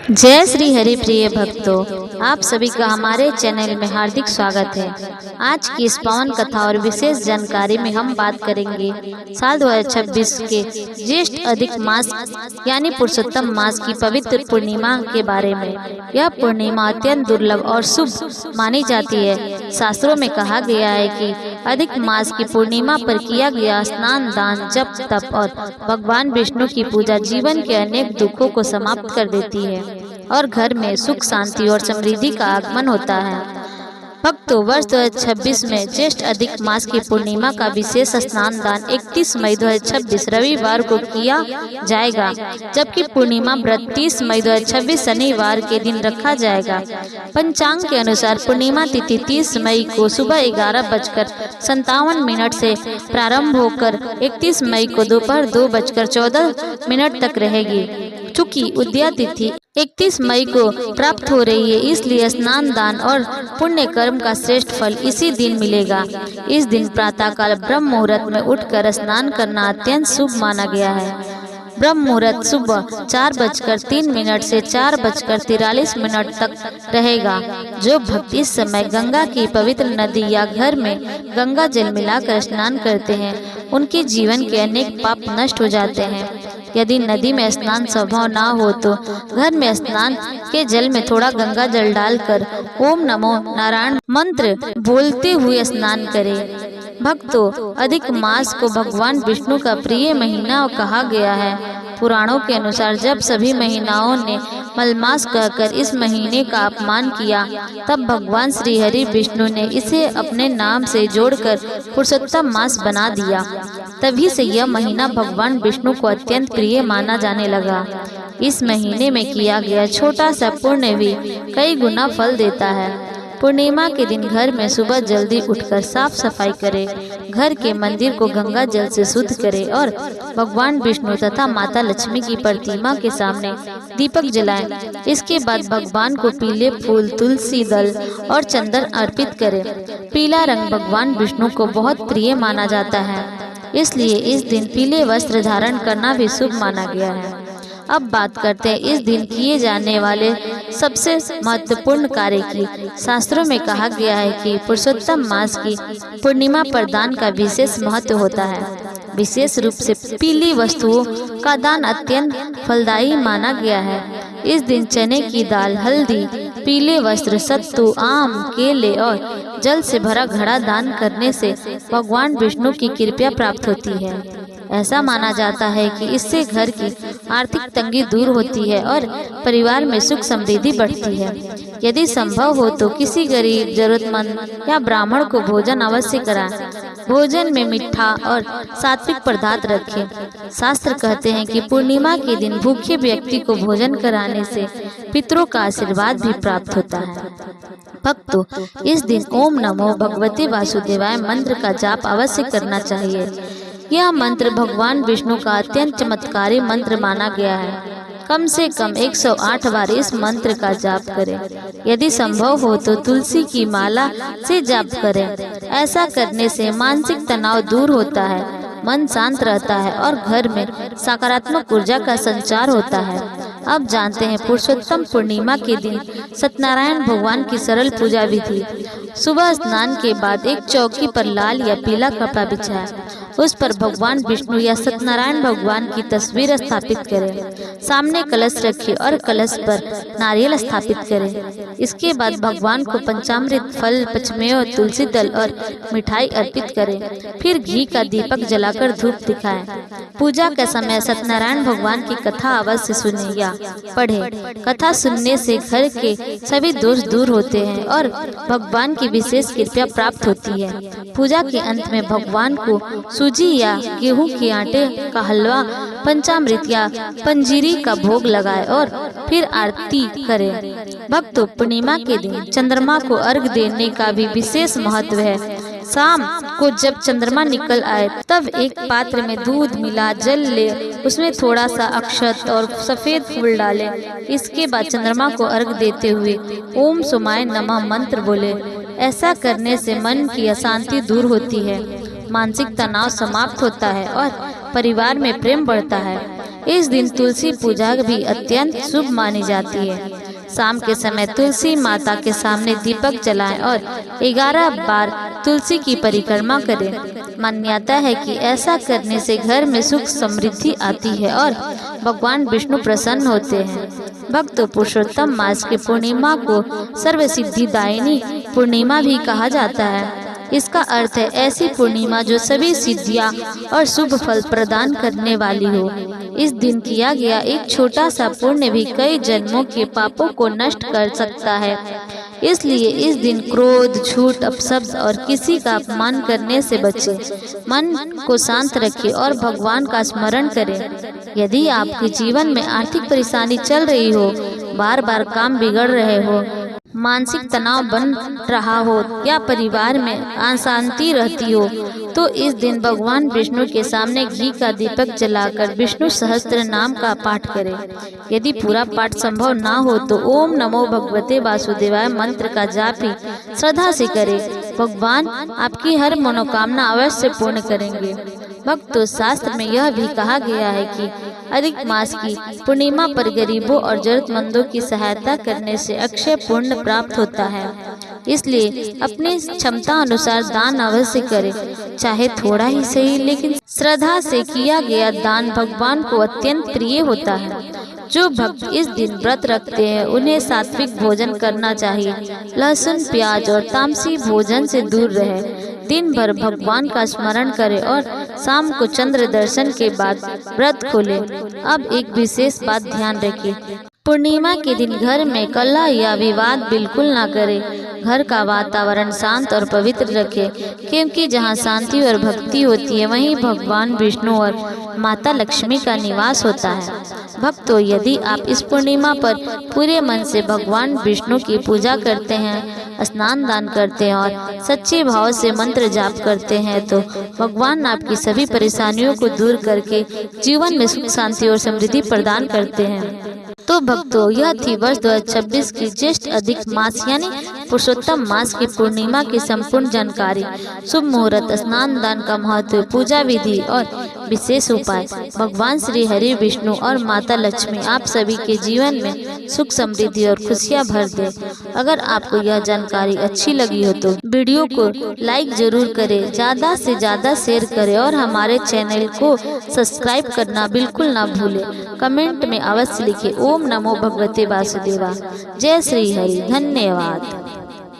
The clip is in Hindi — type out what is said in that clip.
जय श्री हरि प्रिय भक्तों, आप सभी का हमारे चैनल में हार्दिक स्वागत है। आज की इस पावन कथा और विशेष जानकारी में हम बात करेंगे साल 2026 के ज्येष्ठ अधिक मास यानी पुरुषोत्तम मास की पवित्र पूर्णिमा के बारे में। यह पूर्णिमा अत्यंत दुर्लभ और शुभ मानी जाती है। शास्त्रों में कहा गया है कि अधिक मास की पूर्णिमा पर किया गया स्नान, दान, जप, तप और भगवान विष्णु की पूजा जीवन के अनेक दुखों को समाप्त कर देती है और घर में सुख, शांति और समृद्धि का आगमन होता है। भक्तों, वर्ष 2026 में ज्येष्ठ अधिक मास की पूर्णिमा का विशेष स्नान दान 31 मई 2026 रविवार को किया जाएगा, जबकि पूर्णिमा व्रत 30 मई 2026 शनिवार के दिन रखा जाएगा। पंचांग के अनुसार पूर्णिमा तिथि 30 मई को सुबह 11:57 से प्रारंभ होकर 31 मई को दोपहर 2:14 तक रहेगी। चूँकि उदया तिथि 31 मई को प्राप्त हो रही है, इसलिए स्नान, दान और पुण्य कर्म का श्रेष्ठ फल इसी दिन मिलेगा। इस दिन प्रातःकाल ब्रह्म मुहूर्त में उठकर स्नान करना अत्यंत शुभ माना गया है। ब्रह्म मुहूर्त सुबह 4:03 से 4:43 तक रहेगा। जो भक्त इस समय गंगा की पवित्र नदी या घर में गंगा जल मिलाकर स्नान करते हैं, उनके जीवन के अनेक पाप नष्ट हो जाते हैं। यदि नदी में स्नान संभव ना हो तो घर में स्नान के जल में थोड़ा गंगा जल डालकर ओम नमो नारायण मंत्र बोलते हुए स्नान करें। भक्तों, अधिक मास को भगवान विष्णु का प्रिय महीना कहा गया है। पुराणों के अनुसार जब सभी महीनाओं ने मलमास कहकर इस महीने का अपमान किया, तब भगवान श्री हरि विष्णु ने इसे अपने नाम से जोड़कर पुरुषोत्तम मास बना दिया। तभी से यह महीना भगवान विष्णु को अत्यंत प्रिय माना जाने लगा। इस महीने में किया गया छोटा सा पुण्य भी कई गुना फल देता है। पूर्णिमा के दिन घर में सुबह जल्दी उठकर साफ सफाई करें, घर के मंदिर को गंगा जल से शुद्ध करें और भगवान विष्णु तथा माता लक्ष्मी की प्रतिमा के सामने दीपक जलाएं। इसके बाद भगवान को पीले फूल, तुलसी दल और चंदन अर्पित करें। पीला रंग भगवान विष्णु को बहुत प्रिय माना जाता है, इसलिए इस दिन पीले वस्त्र धारण करना भी शुभ माना गया है। अब बात करते हैं इस दिन किए जाने वाले सबसे महत्वपूर्ण कार्य की। शास्त्रों में कहा गया है कि पुरुषोत्तम मास की पूर्णिमा पर दान का विशेष महत्व होता है। विशेष रूप से पीली वस्तुओं का दान अत्यंत फलदायी माना गया है। इस दिन चने की दाल, हल्दी, पीले वस्त्र, सत्तू, आम, केले और जल से भरा घड़ा दान करने से भगवान विष्णु की कृपा प्राप्त होती है। ऐसा माना जाता है कि इससे घर की आर्थिक तंगी दूर होती है और परिवार में सुख समृद्धि बढ़ती है। यदि संभव हो तो किसी गरीब, जरूरतमंद या ब्राह्मण को भोजन अवश्य कराएं। भोजन में मीठा और सात्विक पदार्थ रखें। शास्त्र कहते हैं कि पूर्णिमा के दिन भूखे व्यक्ति को भोजन कराने से पितरों का आशीर्वाद भी प्राप्त होता है। भक्तों, इस दिन ओम नमो भगवते वासुदेवाय मंत्र का जाप अवश्य करना चाहिए। यह मंत्र भगवान विष्णु का अत्यंत चमत्कारी मंत्र माना गया है। कम से कम 108 बार इस मंत्र का जाप करें। यदि संभव हो तो तुलसी की माला से जाप करें। ऐसा करने से मानसिक तनाव दूर होता है, मन शांत रहता है और घर में सकारात्मक ऊर्जा का संचार होता है। अब जानते हैं पुरुषोत्तम पूर्णिमा के दिन सत्यनारायण भगवान की सरल पूजा विधि। सुबह स्नान के बाद एक चौकी पर लाल या पीला कपड़ा बिछाएं। उस पर भगवान विष्णु या सत्यनारायण भगवान की तस्वीर स्थापित करें। सामने कलश रखें और कलश पर नारियल स्थापित करें। इसके बाद भगवान को पंचामृत, फल, पंचमेव, तुलसी दल और मिठाई अर्पित करें। फिर घी का दीपक जलाकर धूप दिखाएं। पूजा के समय सत्यनारायण भगवान की कथा अवश्य सुने या पढ़े। कथा सुनने से घर के सभी दोष दूर होते हैं और भगवान की विशेष कृपा प्राप्त होती है। पूजा के अंत में भगवान को सूजी या गेहूं के आटे का हलवा, पंचामृत या पंजीरी का भोग लगाए और फिर आरती करें। भक्तों, पूर्णिमा के दिन चंद्रमा को अर्घ देने का भी विशेष महत्व है। शाम को जब चंद्रमा निकल आए तब एक पात्र में दूध मिला जल ले, उसमें थोड़ा सा अक्षत और सफेद फूल डालें। इसके बाद चंद्रमा को अर्घ देते हुए ओम सोमाय नमः मंत्र बोले। ऐसा करने से मन की अशांति दूर होती है, मानसिक तनाव समाप्त होता है और परिवार में प्रेम बढ़ता है। इस दिन तुलसी पूजा भी अत्यंत शुभ मानी जाती है। शाम के समय तुलसी माता के सामने दीपक जलाएं और 11 बार तुलसी की परिक्रमा करें। मान्यता है कि ऐसा करने से घर में सुख समृद्धि आती है और भगवान विष्णु प्रसन्न होते हैं। भक्त पुरुषोत्तम मास की पूर्णिमा को सर्वसिद्धिदायिनी पूर्णिमा भी कहा जाता है। इसका अर्थ है ऐसी पूर्णिमा जो सभी सिद्धियां और शुभ फल प्रदान करने वाली हो। इस दिन किया गया एक छोटा सा पुण्य भी कई जन्मों के पापों को नष्ट कर सकता है। इसलिए इस दिन क्रोध, झूठ, अपशब्द और किसी का अपमान करने से बचें। मन को शांत रखें और भगवान का स्मरण करें। यदि आपके जीवन में आर्थिक परेशानी चल रही हो, बार बार काम बिगड़ रहे हो, मानसिक तनाव बन रहा हो या परिवार में अशांति रहती हो, तो इस दिन भगवान विष्णु के सामने घी का दीपक जलाकर विष्णु सहस्त्र नाम का पाठ करें। यदि पूरा पाठ संभव ना हो तो ओम नमो भगवते वासुदेवाय मंत्र का जाप ही श्रद्धा से करें। भगवान आपकी हर मनोकामना अवश्य पूर्ण करेंगे। भक्तों, शास्त्र में यह भी कहा गया है कि अधिक मास की पूर्णिमा पर गरीबों और जरूरतमंदों की सहायता करने से अक्षय पुण्य प्राप्त होता है। इसलिए अपनी क्षमता अनुसार दान अवश्य करें, चाहे थोड़ा ही सही, लेकिन श्रद्धा से किया गया दान भगवान को अत्यंत प्रिय होता है। जो भक्त इस दिन व्रत रखते हैं उन्हें सात्विक भोजन करना चाहिए। लहसुन, प्याज और तामसी भोजन से दूर रहे। दिन भर भगवान का स्मरण करें और शाम को चंद्र दर्शन के बाद व्रत खोलें। अब एक विशेष बात ध्यान रखें, पूर्णिमा के दिन घर में कलह या विवाद बिल्कुल ना करें। घर का वातावरण शांत और पवित्र रखें, क्योंकि जहाँ शांति और भक्ति होती है वहीं भगवान विष्णु और माता लक्ष्मी का निवास होता है। भक्तों, यदि आप इस पूर्णिमा पर पूरे मन से भगवान विष्णु की पूजा करते हैं, स्नान दान करते हैं और सच्चे भाव से मंत्र जाप करते हैं, तो भगवान आपकी सभी परेशानियों को दूर करके जीवन में सुख, शांति और समृद्धि प्रदान करते हैं। तो भक्तों, यह थी वर्ष 2026 की ज्येष्ठ अधिक मास यानी पुरुषोत्तम मास की पूर्णिमा की संपूर्ण जानकारी। शुभ मुहूर्त, स्नान दान का महत्व, पूजा विधि और विशेष उपाय। भगवान श्री हरि विष्णु और माता लक्ष्मी आप सभी के जीवन में सुख, समृद्धि और खुशियां भर दे। अगर आपको यह जानकारी अच्छी लगी हो तो वीडियो को लाइक जरूर करें, ज्यादा से ज्यादा शेयर करें और हमारे चैनल को सब्सक्राइब करना बिल्कुल ना भूलें। कमेंट में अवश्य लिखें ओम नमो भगवते वासुदेवा। जय श्री हरि। धन्यवाद।